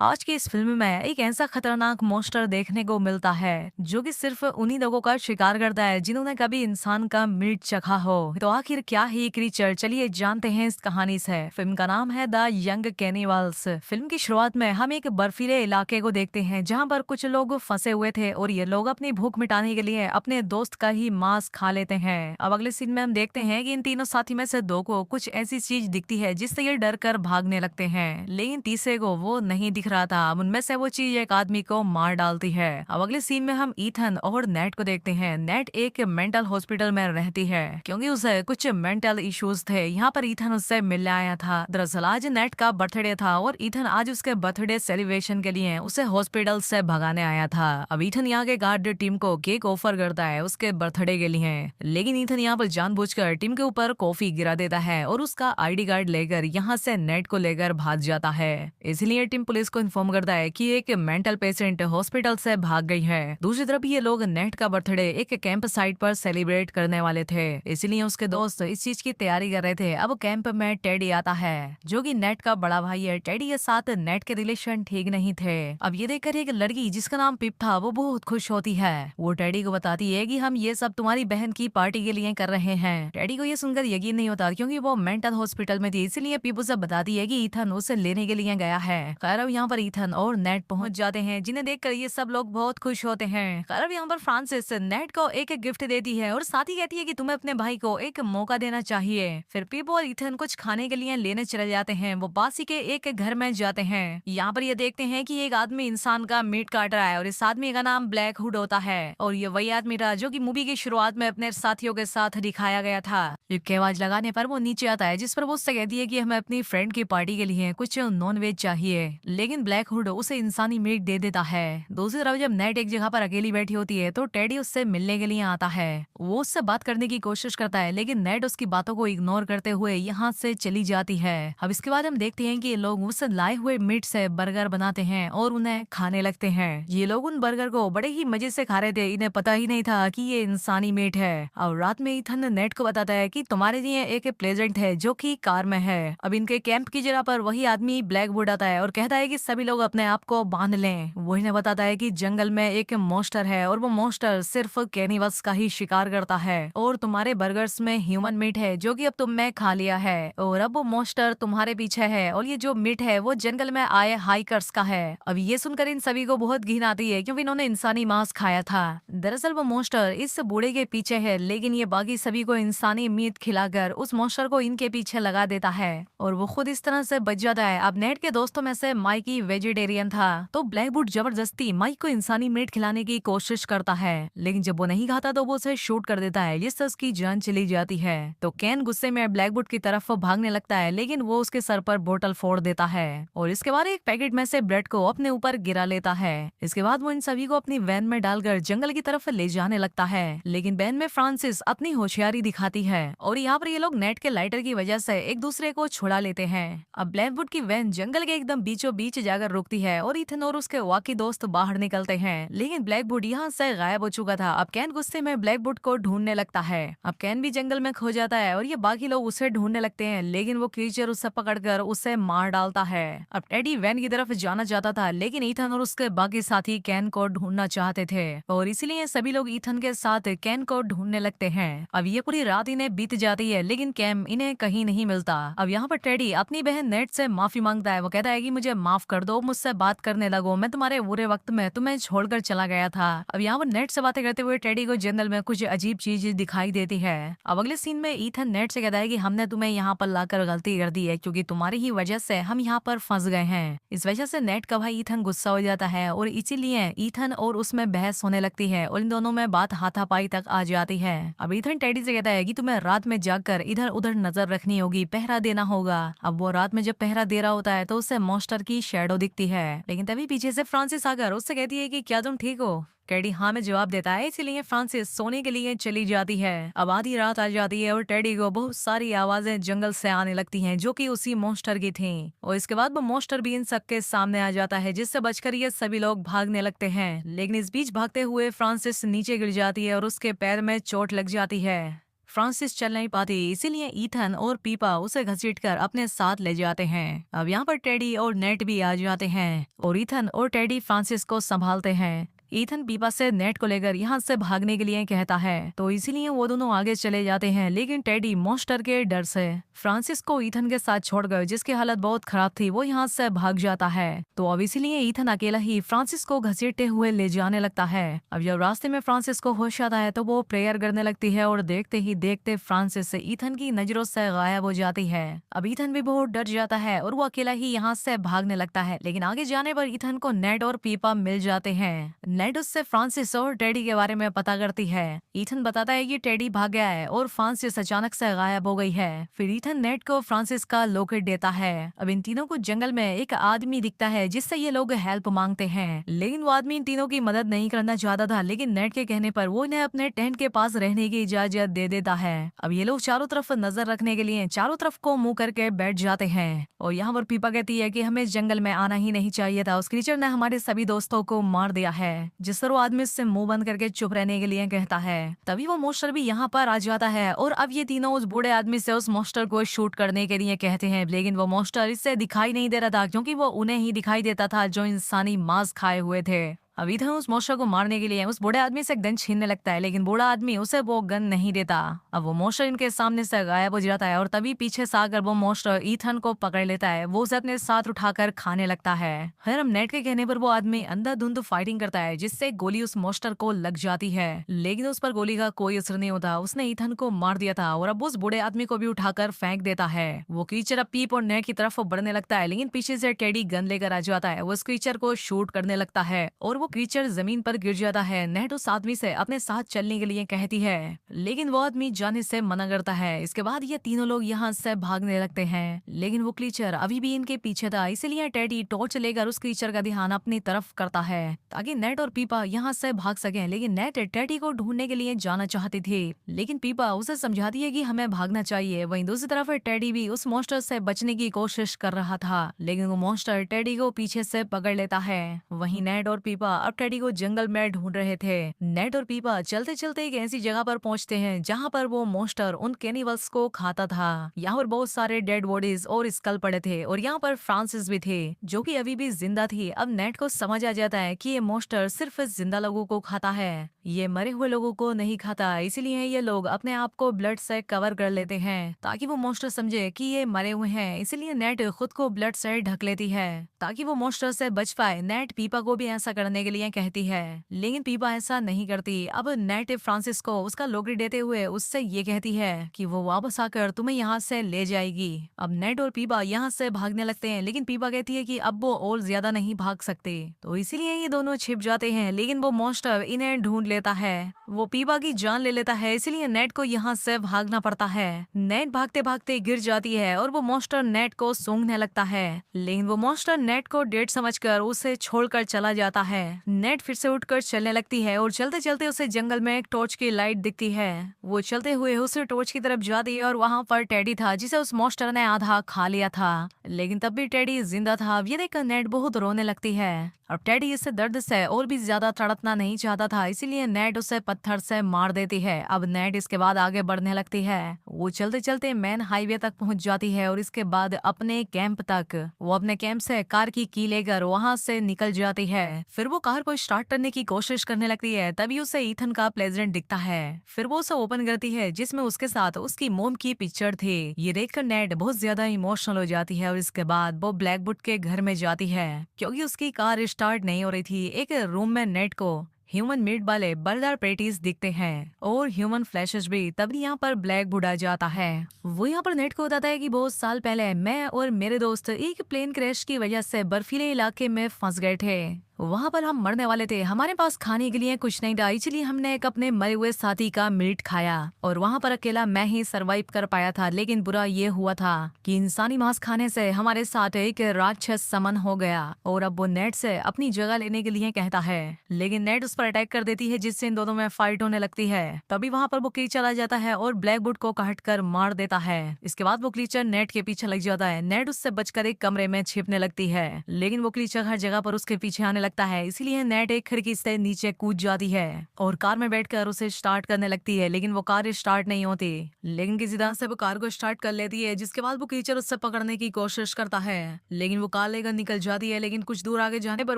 आज की इस फिल्म में एक ऐसा खतरनाक मॉन्स्टर देखने को मिलता है जो कि सिर्फ उन्हीं लोगों का शिकार करता है जिन्होंने कभी इंसान का मीट चखा हो। तो आखिर क्या है ये क्रीचर, चलिए जानते हैं इस कहानी से। फिल्म का नाम है द यंग कैनिबल्स। फिल्म की शुरुआत में हम एक बर्फीले इलाके को देखते हैं जहाँ पर कुछ लोग फंसे हुए थे और ये लोग अपनी भूख मिटाने के लिए अपने दोस्त का ही मांस खा लेते हैं। अब अगले सीन में हम देखते हैं कि इन तीनों साथी में से दो को कुछ ऐसी चीज दिखती है जिससे ये डर कर भागने लगते हैं, लेकिन तीसरे को वो नहीं दिख रहा था। अब उनमें से वो चीज एक आदमी को मार डालती है। अब अगले सीन में हम ईथन और नेट को देखते हैं। नेट एक मेंटल हॉस्पिटल में रहती है क्योंकि उसे कुछ मेंटल इश्यूज थे। यहाँ पर ईथन उससे मिलने आया था। दरअसल आज नेट का बर्थडे था और ईथन आज उसके बर्थडे सेलिब्रेशन के लिए उसे हॉस्पिटल से भगाने आया था। अब ईथन यहाँ के गार्ड टीम को केक ऑफर करता है उसके बर्थडे के लिए, लेकिन ईथन यहाँ पर जानबूझकर टीम के ऊपर कॉफी गिरा देता है और उसका आईडी कार्ड लेकर यहाँ से नेट को लेकर भाग जाता है। इसलिए टीम पुलिस को इन्फॉर्म करता है कि एक मेंटल पेशेंट हॉस्पिटल से भाग गई है। दूसरी तरफ ये लोग नेट का बर्थडे एक कैंप साइट पर सेलिब्रेट करने वाले थे, इसलिए उसके दोस्त इस चीज की तैयारी कर रहे थे। अब कैंप में टेडी आता है जो कि नेट का बड़ा भाई है। टेडी के साथ नेट के रिलेशन ठीक नहीं थे। अब ये देखकर एक लड़की जिसका नाम पिप था वो बहुत खुश होती है। वो टेडी को बताती है कि हम ये सब तुम्हारी बहन की पार्टी के लिए कर रहे हैं। टेडी को ये सुनकर यकीन नहीं होता क्योंकि वो मेंटल हॉस्पिटल में थी, इसलिए पिप उसे बताती है कि ईथन उसे लेने के लिए गया है। खैर अब यहाँ पर ईथन और नेट पहुंच जाते हैं जिन्हें देखकर ये सब लोग बहुत खुश होते हैं। खैर अब यहाँ पर फ्रांसिस नेट को एक गिफ्ट देती है और साथ ही कहती है कि तुम्हें अपने भाई को एक मौका देना चाहिए। फिर पिप और ईथन कुछ खाने के लिए लेने चले जाते हैं। वो बासी के एक घर में जाते हैं। यहाँ पर ये देखते हैं कि एक आदमी इंसान का मीट काट रहा है और इस आदमी का नाम ब्लैक हुड होता है और ये वही आदमी था जो कि मूवी की शुरुआत में अपने साथियों के साथ दिखाया गया था। की आवाज लगाने पर वो नीचे आता है जिस पर वो उससे कहती है कि हमें अपनी फ्रेंड की पार्टी के लिए कुछ नॉन वेज चाहिए, लेकिन ब्लैक हुड उसे इंसानी मीट दे देता है। दूसरी तरफ जब नेट एक जगह पर अकेली बैठी होती है तो टेडी उससे मिलने के लिए आता है। वो उससे बात करने की कोशिश करता है लेकिन नेट उसकी बातों को इग्नोर करते हुए यहाँ से चली जाती है। अब इसके बाद हम देखते हैं कि ये लोग उससे लाए हुए मीट से बर्गर बनाते हैं और उन्हें खाने लगते हैं। ये लोग उन बर्गर को बड़े ही मजे से खा रहे थे, इन्हें पता ही नहीं था कि ये इंसानी मीट है। और रात में ईथन नेट को बताता है कि तुम्हारे लिए एक प्लेजेंट है जो कि कार में है। अब इनके कैंप की जगह पर वही आदमी ब्लैक वुड आता है और कहता है कि सभी लोग अपने आप को बांध लें। वो इन्हें बताता है कि जंगल में एक मॉन्स्टर है और वो मॉन्स्टर सिर्फ कैनिबल्स का ही शिकार करता है और तुम्हारे बर्गर्स में ह्यूमन मीट है जो कि अब तुमने खा लिया है और अब वो मॉन्स्टर तुम्हारे पीछे है और ये जो मीट है वो जंगल में आए हाइकर्स का है। अब ये सुनकर इन सभी को बहुत घिन आती है क्योंकि इन्होंने इंसानी मांस खाया था। दरअसल वो मॉन्स्टर इस बूढ़े के पीछे है, लेकिन ये बाकी सभी को इंसानी मीट खिलाकर उस मॉन्स्टर को इनके पीछे लगा देता है और वो खुद इस तरह से बच जाता है। अब नेट के दोस्तों में से माइक ही वेजिटेरियन था तो ब्लैकवुड जबरदस्ती माइक को इंसानी मीट खिलाने की कोशिश करता है, लेकिन जब वो नहीं खाता तो वो उसे शूट कर देता है जिससे उसकी जान चली जाती है। तो कैन गुस्से में ब्लैकवुड की तरफ भागने लगता है लेकिन वो उसके सर पर बोतल फोड़ देता है और इसके बाद एक पैकेट में से ब्रेड को अपने ऊपर गिरा लेता है। इसके बाद वो इन सभी को अपनी वैन में डालकर जंगल की तरफ ले जाने लगता है, लेकिन वैन में फ्रांसिस अपनी होशियारी दिखाती है और यहाँ पर ये लोग नेट के लाइटर की वजह से एक दूसरे को छुड़ा लेते हैं। अब ब्लैकवुड की वैन जंगल के एकदम बीचों बीच जाकर रुकती है और इथन और उसके वाकी दोस्त बाहर निकलते हैं, लेकिन ब्लैकवुड यहाँ से गायब हो चुका था। अब कैन गुस्से में ब्लैकवुड को ढूंढने लगता है। अब कैन भी जंगल में खो जाता है और ये बाकी लोग उसे ढूंढने लगते हैं, लेकिन वो क्रीचर उसे पकड़कर उसे मार डालता है। अब टेडी वैन की तरफ जाना चाहता था लेकिन ईथन और उसके बाकी साथी कैन को ढूंढना चाहते थे और इसीलिए सभी लोग ईथन के साथ कैन को ढूंढने लगते हैं। अब ये पूरी रात इन्हें बीत जाती है लेकिन कैम इन्हें कहीं नहीं मिलता। अब यहाँ पर टेडी अपनी बहन नेट से माफी मांगता है। वो कहता है कि मुझे माफ कर दो, मुझसे बात करने लगो, मैं तुम्हारे बुरे वक्त में तुम्हें छोड़कर चला गया था। अब यहाँ पर नेट से बातें करते हुए टेडी को जंगल में कुछ अजीब चीज दिखाई देती है। अब अगले सीन में ईथन नेट से कहता है कि हमने तुम्हें यहाँ पर लाकर गलती कर दी है क्योंकि तुम्हारी ही वजह से हम यहाँ पर फंस गए हैं। इस वजह से नेट का भाई ईथन गुस्सा हो जाता है और इसीलिए ईथन और उसमें बहस होने लगती है और इन दोनों में बात हाथापाई तक आ जाती है। अब ईथन टेडी से कहता है कि तुम्हें रात में जाकर इधर उधर नजर रखनी होगी, पहरा देना होगा। अब वो रात में जब पहरा दे रहा होता है तो उसे मॉन्स्टर की शैडो दिखती है, लेकिन तभी पीछे से फ्रांसिस आकर उससे कहती है कि क्या तुम ठीक हो। टेडी हाँ में जवाब देता है, इसीलिए फ्रांसिस सोने के लिए चली जाती है। अब आधी रात आ जाती है और टेडी को बहुत सारी आवाजें जंगल से आने लगती हैं जो कि उसी मॉन्स्टर की थीं और इसके बाद वो मॉन्स्टर भी इन सबके सामने आ जाता है जिससे बचकर ये सभी लोग भागने लगते हैं, लेकिन इस बीच भागते हुए फ्रांसिस नीचे गिर जाती है और उसके पैर में चोट लग जाती है। फ्रांसिस चल नहीं पाती, इसीलिए ईथन और पीपा उसे घसीटकर अपने साथ ले जाते हैं। अब यहाँ पर टेडी और नेट भी आ जाते हैं और ईथन और टेडी फ्रांसिस को संभालते हैं। ईथन पीपा से नेट को लेकर यहाँ से भागने के लिए कहता है, तो इसीलिए वो दोनों आगे चले जाते हैं, लेकिन टेडी मॉन्स्टर के डर से फ्रांसिस को ईथन के साथ छोड़कर, जिसकी हालत बहुत खराब थी, वो यहाँ से भाग जाता है। तो अब इसीलिए ईथन अकेला ही फ्रांसिस को घसीटते हुए ले जाने लगता है। अब जब रास्ते में फ्रांसिस को होश आता है तो वो प्रेयर करने लगती है और देखते ही देखते फ्रांसिस ईथन की नजरों से गायब हो जाती है। अब ईथन भी बहुत डर जाता है और वो अकेला ही यहाँ से भागने लगता है, लेकिन आगे जाने पर ईथन को नेट और पीपा मिल जाते हैं। नेट उससे फ्रांसिस और टेडी के बारे में पता करती है। ईथन बताता है कि टेडी भाग गया है और फ्रांसिस अचानक से गायब हो गई है। फिर ईथन नेट को फ्रांसिस का लॉकेट देता है। अब इन तीनों को जंगल में एक आदमी दिखता है जिससे ये लोग हेल्प मांगते हैं, लेकिन वो आदमी इन तीनों की मदद नहीं करना चाहता था, लेकिन नेट के कहने पर वो इन्हें अपने टेंट के पास रहने की इजाजत दे देता है। अब ये लोग चारों तरफ नजर रखने के लिए चारों तरफ को मुंह करके बैठ जाते हैं और यहाँ पर पीपा कहती है कि हमें इस जंगल में आना ही नहीं चाहिए था, उस क्रीचर ने हमारे सभी दोस्तों को मार दिया है। जिस पर वो आदमी उससे मुंह बंद करके चुप रहने के लिए कहता है। तभी वो मॉन्स्टर भी यहाँ पर आ जाता है और अब ये तीनों उस बूढ़े आदमी से उस मॉन्स्टर को शूट करने के लिए कहते हैं, लेकिन वो मॉन्स्टर इससे दिखाई नहीं दे रहा था, क्योंकि वो उन्हें ही दिखाई देता था जो इंसानी मांस खाए हुए थे। अब ईथन उस मॉन्स्टर को मारने के लिए उस बूढ़े आदमी से एक गन छीनने लगता है, लेकिन बूढ़ा आदमी उसे वो गन नहीं देता। अब वो मॉन्स्टर इनके सामने से गायब हो जाता है और तभी पीछे से आकर वो मॉन्स्टर ईथन को पकड़ लेता है। वो उसे अपने साथ उठाकर खाने लगता है। फिर हम नेट के कहने पर वो आदमी अंधाधुंध फाइटिंग करता है, जिससे गोली उस मॉन्स्टर को लग जाती है, लेकिन उस पर गोली का कोई असर नहीं होता। उसने ईथन को मार दिया था और अब उस बूढ़े आदमी को भी उठाकर फेंक देता है। वो क्रीचर अब पीप और नेट की तरफ बढ़ने लगता है, लेकिन पीछे से टेडी गन लेकर आ जाता है। वो उस क्रीचर को शूट करने लगता है और वो क्रीचर जमीन पर गिर जाता है। नेट उस आदमी से अपने साथ चलने के लिए कहती है, लेकिन वो आदमी जाने से मना करता है। इसके बाद ये तीनों लोग यहाँ से भागने लगते हैं, लेकिन वो क्रीचर अभी भी इनके पीछे था, इसीलिए टेडी टॉर्च लेकर उस क्रीचर का ध्यान अपनी तरफ करता है ताकि नेट और पीपा यहाँ से भाग सकें। लेकिन नेट टेडी को ढूंढने के लिए जाना चाहती थी, लेकिन पीपा उसे समझाती है कि हमें भागना चाहिए। वहीं दूसरी तरफ टेडी भी उस मॉन्स्टर से बचने की कोशिश कर रहा था, लेकिन वो मॉन्स्टर टेडी को पीछे से पकड़ लेता है। वहीं नेट और पीपा अब टेडी को जंगल में ढूंढ रहे थे। नेट और पीपा चलते चलते एक ऐसी जगह पर पहुंचते हैं जहां पर वो मॉन्स्टर उन कैनिबल्स को खाता था। यहाँ पर बहुत सारे डेड बॉडीज और स्कल पड़े थे और यहाँ पर फ्रांसिस भी थे, जो कि अभी भी जिंदा थी। अब नेट को समझ आ जाता है कि ये मॉन्स्टर सिर्फ जिंदा लोगों को खाता है, ये मरे हुए लोगों को नहीं खाता। इसीलिए ये लोग अपने आप को ब्लड से कवर कर लेते हैं ताकि वो मॉन्स्टर समझे कि ये मरे हुए हैं। इसीलिए नेट खुद को ब्लड से ढक लेती है ताकि वो मॉन्स्टर से बच पाए। नेट पीपा को भी ऐसा करने के लिए कहती है, लेकिन पीपा ऐसा नहीं करती। अब नेट फ्रांसिस को उसका लोकरी देते हुए उससे ये कहती है कि वो वापस आकर तुम्हें यहाँ से ले जाएगी। अब नेट और पीपा यहाँ से भागने लगते हैं, लेकिन पीपा कहती है कि अब वो और ज्यादा नहीं भाग सकते, तो इसीलिए ये दोनों छिप जाते हैं। लेकिन वो मॉन्स्टर इन्हें ढूंढ लेता है, वो पीपा की जान ले लेता है, इसलिए नेट को यहाँ से भागना पड़ता है। नेट भागते भागते गिर जाती है और वो मॉन्स्टर नेट को सूंघने लगता है, लेकिन वो मॉन्स्टर नेट को डेड समझकर उसे छोड़कर चला जाता है। नेट फिर से उठकर चलने लगती है और चलते चलते उसे जंगल में एक टॉर्च की लाइट दिखती है। वो चलते हुए उस टॉर्च की तरफ जाती है और वहाँ पर टेडी था जिसे उस मॉन्स्टर ने आधा खा लिया था, लेकिन तब भी टेडी जिंदा था। ये देखकर नेट बहुत रोने लगती है। अब टेडी इससे दर्द से और भी ज्यादा तड़पना नहीं चाहता था, इसीलिए नेट उसे पत्थर से मार देती है। अब नेट इसके बाद आगे बढ़ने लगती है। वो चलते चलते मेन हाईवे तक पहुंच जाती है और इसके बाद अपने कैंप तक। वो अपने कैंप से कार की लेकर वहां से निकल जाती है। फिर वो कार को स्टार्ट करने की कोशिश करने लगती है, तभी उसे ईथन का प्रेजेंट दिखता है। फिर वो उसे ओपन करती है जिसमें उसके साथ उसकी मोम की पिक्चर थी। ये देखकर नेट बहुत ज्यादा इमोशनल हो जाती है और इसके बाद वो ब्लैकवुड के घर में जाती है क्योंकि उसकी कार स्टार्ट नहीं हो रही थी। एक रूम में नेट को ह्यूमन मीट वाले बर्गर पैटीज दिखते हैं और ह्यूमन फ्लैशेस भी। तभी यहाँ पर ब्लैकवुड आ जाता है। वो यहाँ पर नेट को बताता है कि बहुत साल पहले मैं और मेरे दोस्त एक प्लेन क्रैश की वजह से बर्फीले इलाके में फंस गए थे। वहाँ पर हम मरने वाले थे, हमारे पास खाने के लिए कुछ नहीं था, इसलिए हमने एक अपने मरे हुए साथी का मीट खाया और वहाँ पर अकेला मैं ही सरवाइव कर पाया था। लेकिन बुरा ये हुआ था कि इंसानी मांस खाने से हमारे साथ एक राक्षस समन हो गया और अब वो नेट से अपनी जगह लेने के लिए कहता है, लेकिन नेट उस पर अटैक कर देती है जिससे इन दोनों में फाइट होने लगती है। तभी वहाँ पर वो क्रीचर आ जाता है और ब्लैकवुड को काट कर मार देता है। इसके बाद वो क्रीचर नेट के पीछे लग जाता है। नेट उससे बचकर एक कमरे में छिपने लगती है, लेकिन वो क्रीचर हर जगह पर उसके पीछे आने लगता है, इसीलिए नेट एक खिड़की से नीचे कूद जाती है और कार में बैठकर उसे स्टार्ट करने लगती है, लेकिन वो कार स्टार्ट नहीं होती। लेकिन किसी तरह से वो कार को स्टार्ट कर लेती है, जिसके बाद वो क्रीचर उससे पकड़ने की कोशिश करता है, लेकिन वो कार लेकर निकल जाती है। लेकिन कुछ दूर आगे जाने पर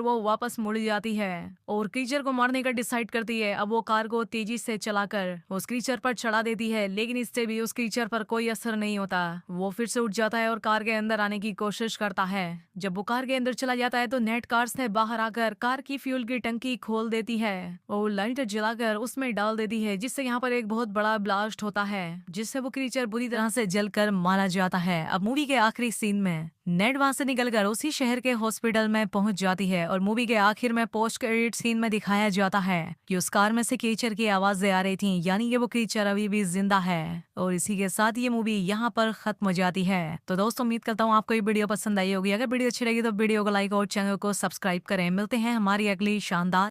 वो वापस मुड़ जाती है और क्रीचर को मारने का डिसाइड करती है। अब वो कार को तेजी से चलाकर उस क्रीचर पर चढ़ा देती है, लेकिन इससे भी उस क्रीचर पर कोई असर नहीं होता। वो फिर से उठ जाता है और कार के अंदर आने की कोशिश करता है। जब वो कार के अंदर चला जाता है तो नेट कार से बाहर आकर कार की फ्यूल की टंकी खोल देती है और लाइटर जलाकर उसमें डाल देती है, जिससे यहाँ पर एक बहुत बड़ा ब्लास्ट होता है, जिससे वो क्रीचर बुरी तरह से जलकर मारा जाता है। अब मूवी के आखिरी सीन में नेट वहां से निकलकर उसी शहर के हॉस्पिटल में पहुंच जाती है और मूवी के आखिर में पोस्ट क्रेडिट सीन में दिखाया जाता है कि उस कार में से क्रीचर की आवाजें आ रही थी, यानी कि वो क्रीचर अभी भी जिंदा है। और इसी के साथ ये मूवी यहाँ पर खत्म हो जाती है। तो दोस्तों, उम्मीद करता हूँ आपको ये वीडियो पसंद आई होगी। अगर वीडियो अच्छी लगी तो वीडियो को लाइक और चैनल को सब्सक्राइब करें। मिलते हैं हमारी अगली शानदार